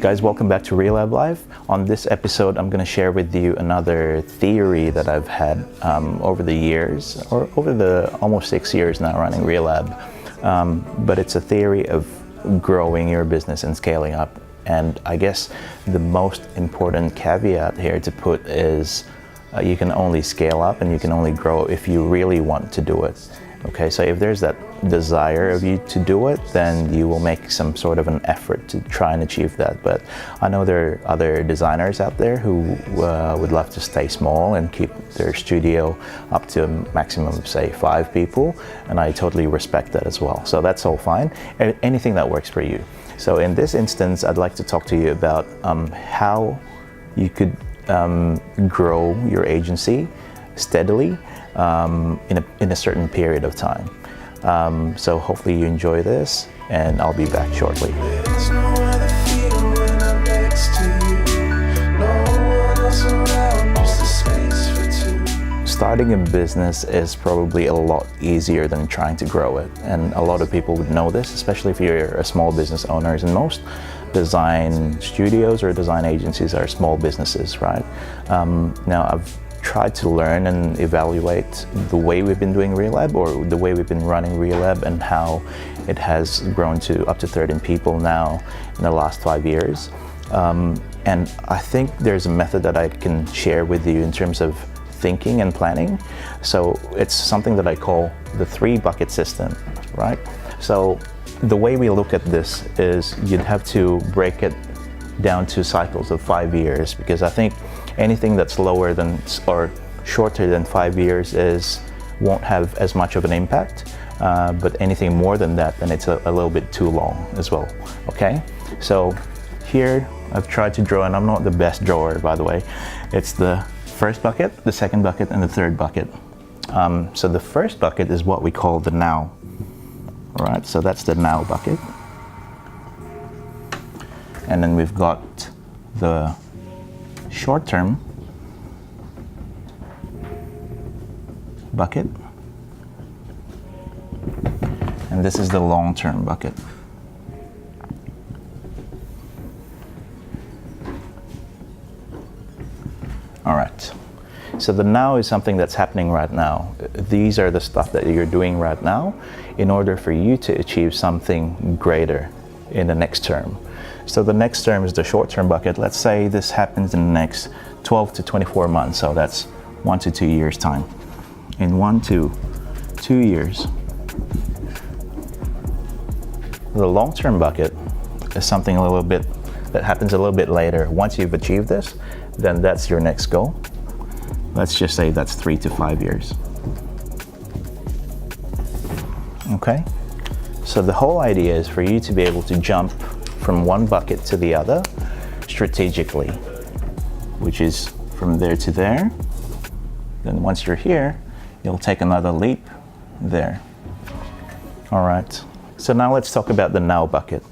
Guys, welcome back to Relab Live. On this episode, I'm going to share with you another theory that I've had over the years, or over the almost 6 years now running Relab. But it's a theory of growing your business and scaling up. And I guess the most important caveat here to put is you can only scale up and you can only grow if you really want to do it. Okay, so if there's that desire of you to do it, then you will make some sort of an effort to try and achieve that. But I know there are other designers out there who would love to stay small and keep their studio up to a maximum of, say, 5 people, and I totally respect that as well. So that's all fine, anything that works for you. So in this instance, I'd like to talk to you about how you could grow your agency steadily in a certain period of time. So hopefully you enjoy this, and I'll be back shortly. There's no other feeling when I'm next to you. No one else around, just a space for two. Starting a business is probably a lot easier than trying to grow it, and a lot of people would know this, especially if you're a small business owners, and most design studios or design agencies are small businesses, right? Now I've tried to learn and evaluate the way we've been doing Relab, or the way we've been running Relab, and how it has grown to up to 13 people now in the last 5 years. And I think there's a method that I can share with you in terms of thinking and planning. So it's something that I call the 3-bucket system, right? So the way we look at this is you'd have to break it down to cycles of 5 years, because I think anything that's lower than or shorter than 5 years won't have as much of an impact, but anything more than that, then it's a little bit too long as well. Okay, so here I've tried to draw, and I'm not the best drawer, by the way. It's the first bucket, the second bucket, and the third bucket. So the first bucket is what we call the now. All right, so that's the now bucket. And then we've got the short-term bucket, and this is the long-term bucket. All right, so the now is something that's happening right now. These are the stuff that you're doing right now in order for you to achieve something greater in the next term. So the next term is the short-term bucket. Let's say this happens in the next 12 to 24 months. So that's 1 to 2 years time. In 1 to 2 years. The long-term bucket is something a little bit that happens a little bit later. Once you've achieved this, then that's your next goal. Let's just say that's 3 to 5 years. Okay? So the whole idea is for you to be able to jump from one bucket to the other strategically, which is from there to there. Then once you're here, you'll take another leap there. All right, so now let's talk about the now bucket.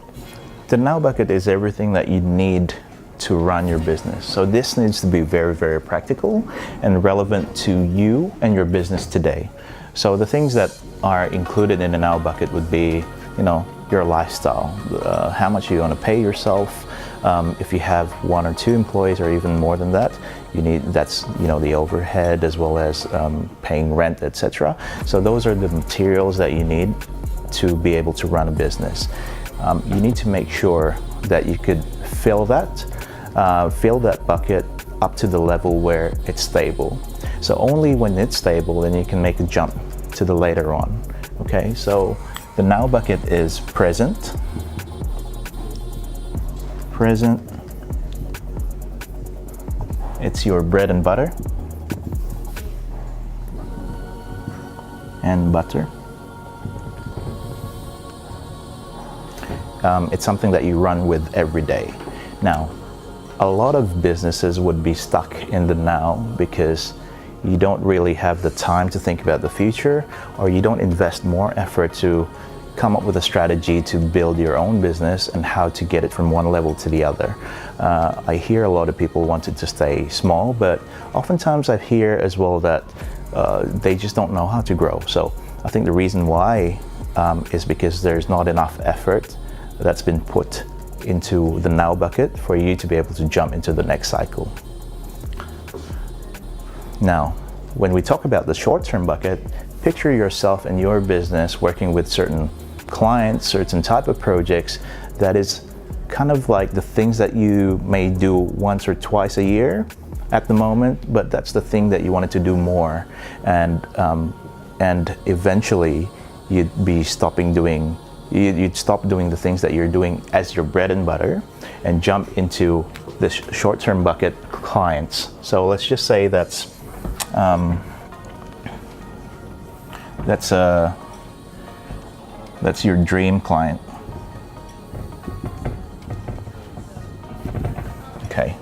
The now bucket is everything that you need to run your business. So this needs to be very, very practical and relevant to you and your business today. So the things that are included in the now bucket would be, your lifestyle, how much you want to pay yourself. If you have 1 or 2 employees, or even more than that, that's the overhead, as well as paying rent, etc. So those are the materials that you need to be able to run a business. You need to make sure that you could fill that bucket up to the level where it's stable. So only when it's stable, then you can make a jump to the later on. Okay, so the now bucket is present. It's your bread and butter. And butter. It's something that you run with every day. Now, a lot of businesses would be stuck in the now because you don't really have the time to think about the future, or you don't invest more effort to come up with a strategy to build your own business and how to get it from one level to the other. I hear a lot of people wanted to stay small, but oftentimes I hear as well that they just don't know how to grow. So I think the reason why is because there's not enough effort that's been put into the now bucket for you to be able to jump into the next cycle. Now, when we talk about the short-term bucket, picture yourself and your business working with certain clients, certain type of projects that is kind of like the things that you may do once or twice a year at the moment, but that's the thing that you wanted to do more, and eventually you'd stop doing the things that you're doing as your bread and butter and jump into the short-term bucket clients. So let's just say that's your dream client. Okay,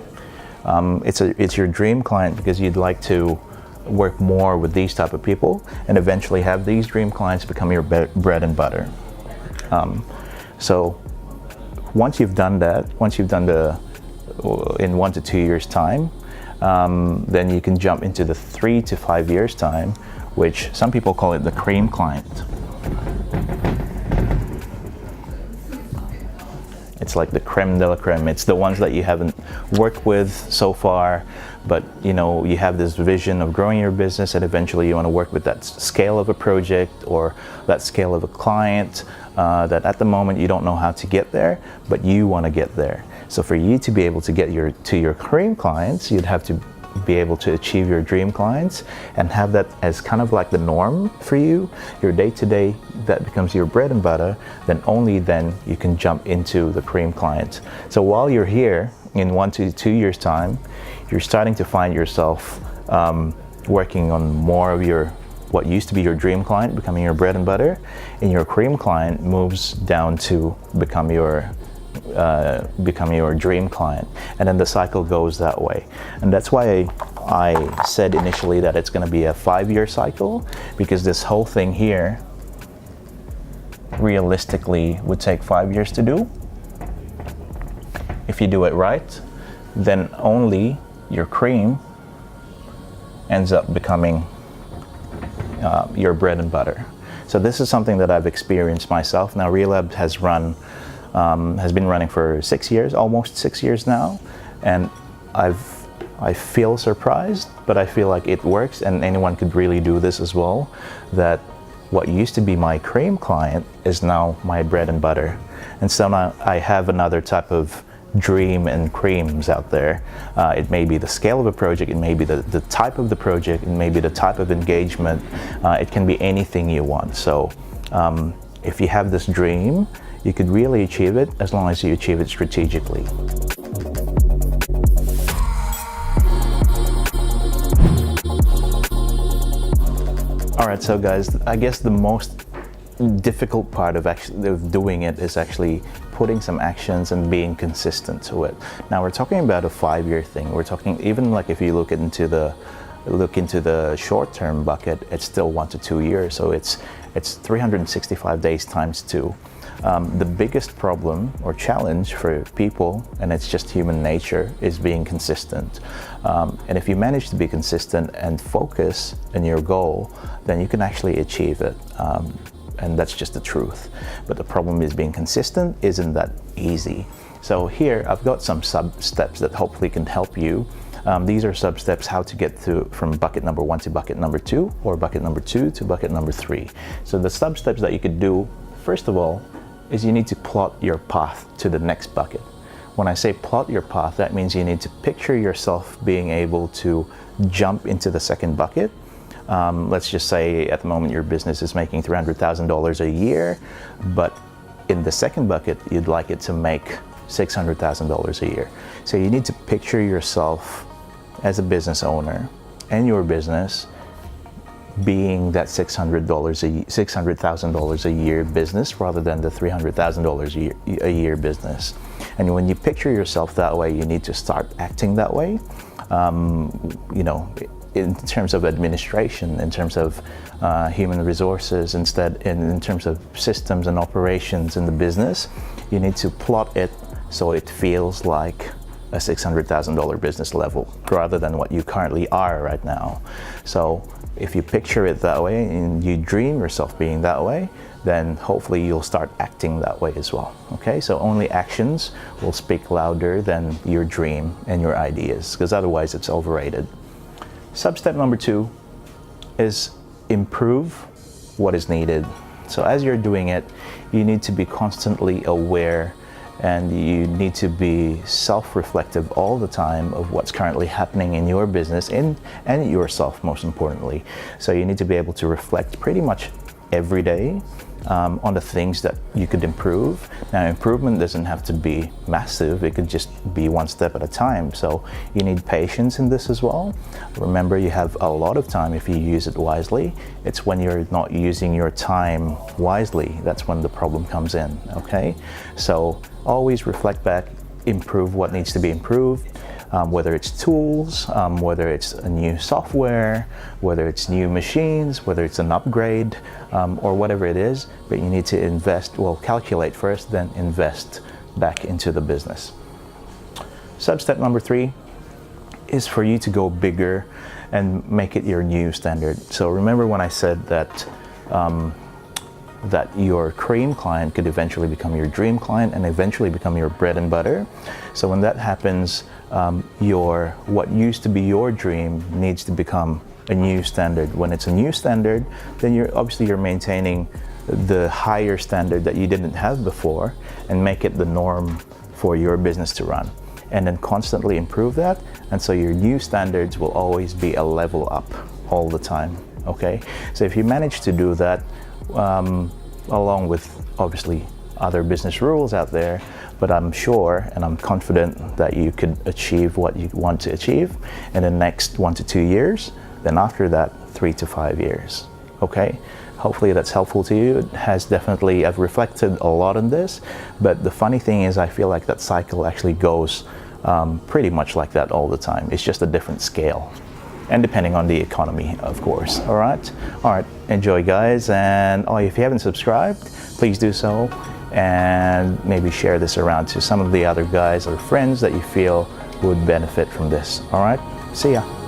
it's your dream client because you'd like to work more with these type of people and eventually have these dream clients become your bread and butter. So once you've done that, in 1 to 2 years time, then you can jump into the 3 to 5 years time, which some people call it the cream client. It's like the creme de la creme. It's the ones that you haven't worked with so far, but you have this vision of growing your business, and eventually you want to work with that scale of a project or that scale of a client that at the moment you don't know how to get there, but you want to get there. So for you to be able to get to your cream clients, you'd have to be able to achieve your dream clients and have that as kind of like the norm for you, your day-to-day, that becomes your bread and butter. Then only then you can jump into the cream client. So while you're here in 1 to 2 years time, you're starting to find yourself working on more of what used to be your dream client becoming your bread and butter, and your cream client moves down to become your dream client, and then the cycle goes that way. And that's why I said initially that it's going to be a 5-year cycle, because this whole thing here realistically would take 5 years to do. If you do it right, then only your cream ends up becoming your bread and butter. So this is something that I've experienced myself. Now Relab has been running for 6 years, almost 6 years now, and I feel surprised, but I feel like it works, and anyone could really do this as well. That what used to be my cream client is now my bread and butter, and so now I have another type of dream and creams out there. It may be the scale of a project, it may be the type of the project, it may be the type of engagement. It can be anything you want. So if you have this dream, you could really achieve it as long as you achieve it strategically. All right, so guys, I guess the most difficult part of doing it is actually putting some actions and being consistent to it. Now we're talking about a 5-year thing. We're talking, even like if you look into the short-term bucket, it's still 1 to 2 years. So it's 365 days times 2. The biggest problem or challenge for people, and it's just human nature, is being consistent. And if you manage to be consistent and focus on your goal, then you can actually achieve it. And that's just the truth. But the problem is being consistent isn't that easy. So here I've got some sub-steps that hopefully can help you. These are sub-steps how to get from bucket number 1 to bucket number 2, or bucket number 2 to bucket number 3. So the sub-steps that you could do, first of all, is you need to plot your path to the next bucket. When I say plot your path, that means you need to picture yourself being able to jump into the second bucket. Let's just say at the moment your business is making $300,000 a year, but in the second bucket, you'd like it to make $600,000 a year. So you need to picture yourself as a business owner and your business being that $600,000 a year business rather than the $300,000 a year business. And when you picture yourself that way, you need to start acting that way. In terms of administration, in terms of human resources, in terms of systems and operations in the business, you need to plot it so it feels like a $600,000 business level rather than what you currently are right now. So if you picture it that way and you dream yourself being that way, then hopefully you'll start acting that way as well. Okay, so only actions will speak louder than your dream and your ideas, because otherwise it's overrated. Sub-step number 2 is improve what is needed. So as you're doing it, you need to be constantly aware, and you need to be self-reflective all the time of what's currently happening in your business and yourself, most importantly. So you need to be able to reflect pretty much every day on the things that you could improve. Now, improvement doesn't have to be massive, it could just be one step at a time. So you need patience in this as well. Remember, you have a lot of time if you use it wisely. It's when you're not using your time wisely, that's when the problem comes in, okay? So always reflect back, improve what needs to be improved. Whether it's tools, whether it's a new software, whether it's new machines, whether it's an upgrade, or whatever it is, but you need to invest, well, calculate first, then invest back into the business. Sub-step number 3 is for you to go bigger and make it your new standard. So remember when I said that that your cream client could eventually become your dream client and eventually become your bread and butter. So when that happens, what used to be your dream needs to become a new standard. When it's a new standard, then you're maintaining the higher standard that you didn't have before, and make it the norm for your business to run, and then constantly improve that. And so your new standards will always be a level up all the time. Okay, so if you manage to do that, along with obviously other business rules out there, but I'm sure and I'm confident that you could achieve what you want to achieve in the next 1 to 2 years, then after that 3 to 5 years. Okay, hopefully that's helpful to you. It has definitely, I've reflected a lot on this, but the funny thing is I feel like that cycle actually goes pretty much like that all the time. It's just a different scale, and depending on the economy, of course. All right, enjoy, guys, and if you haven't subscribed, please do so, and maybe share this around to some of the other guys or friends that you feel would benefit from this. All right, see ya.